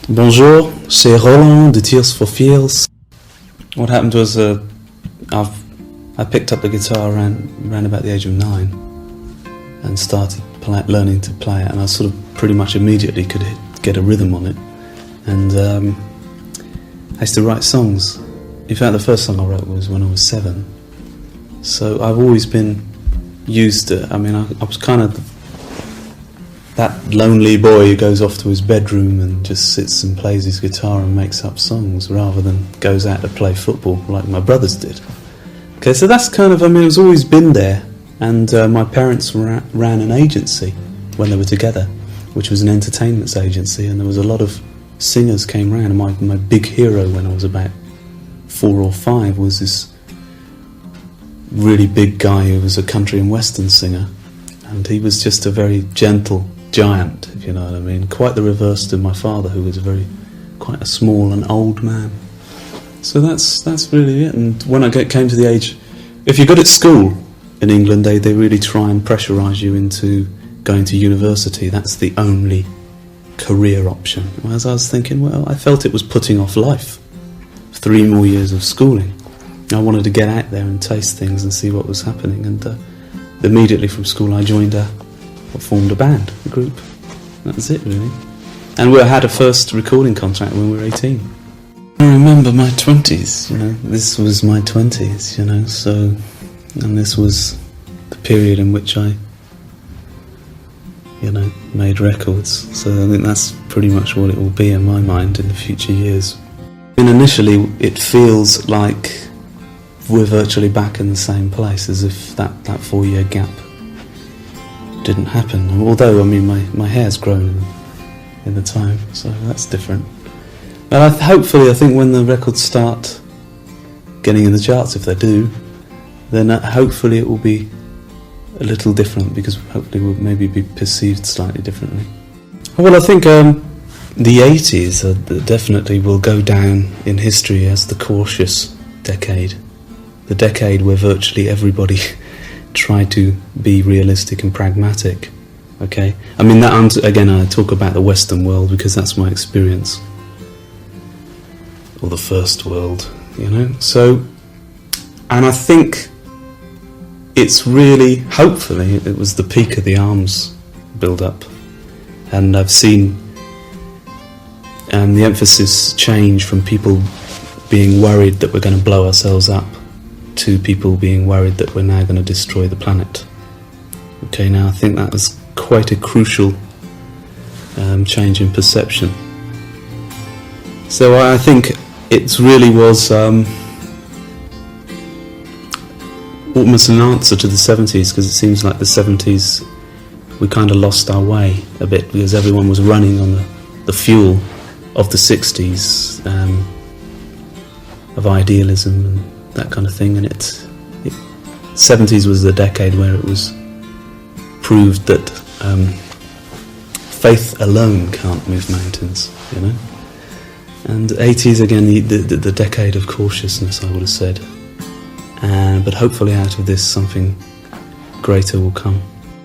Bonjour, c'est Roland de Tears for Fears. What happened was I picked up the guitar around about the age of 9 and started learning to play it, and I sort of pretty much immediately could get a rhythm on it, and I used to write songs. In fact, the first song I wrote was when I was 7, so I've always been used to, I was kind of that lonely boy who goes off to his bedroom and just sits and plays his guitar and makes up songs rather than goes out to play football like my brothers did. Okay, so that's kind of, it's always been there. And my parents ran an agency when they were together, which was an entertainment agency, and there was a lot of singers came round. And my big hero when I was about 4 or 5 was this really big guy who was a country and western singer, and he was just a very gentle giant, if you know what I mean. Quite the reverse to my father, who was quite a small and old man. So that's really it. And when I came to the age, if you're good at school in England, they really try and pressurise you into going to university. That's the only career option. Whereas I was thinking, well, I felt it was putting off life. 3 more years of schooling. I wanted to get out there and taste things and see what was happening. And immediately from school I formed a band, a group. That was it, really. And we had a first recording contract when we were 18. I remember my 20s, this was my 20s, and this was the period in which I, made records. So I think that's pretty much what it will be in my mind in the future years. And initially it feels like we're virtually back in the same place, as if that 4-year gap didn't happen. Although, my hair's grown in the time, so that's different. But hopefully, I think when the records start getting in the charts, if they do, then hopefully it will be a little different, because hopefully we'll maybe be perceived slightly differently. Well, I think the 80s definitely will go down in history as the cautious decade. The decade where virtually everybody tried to be realistic and pragmatic. Okay? Again, I talk about the Western world because that's my experience. Or the first world, So, and I think it's really, hopefully, it was the peak of the arms build-up. And I've seen the emphasis change from people being worried that we're going to blow ourselves up to people being worried that we're now going to destroy the planet. Okay, now I think that was quite a crucial change in perception. So I think it really was almost an answer to the 70s, because it seems like the 70s we kind of lost our way a bit, because everyone was running on the fuel of the 60s, of idealism and that kind of thing, and 70s was the decade where it was proved that faith alone can't move mountains, And 80s again, the decade of cautiousness, I would have said. But hopefully out of this something greater will come.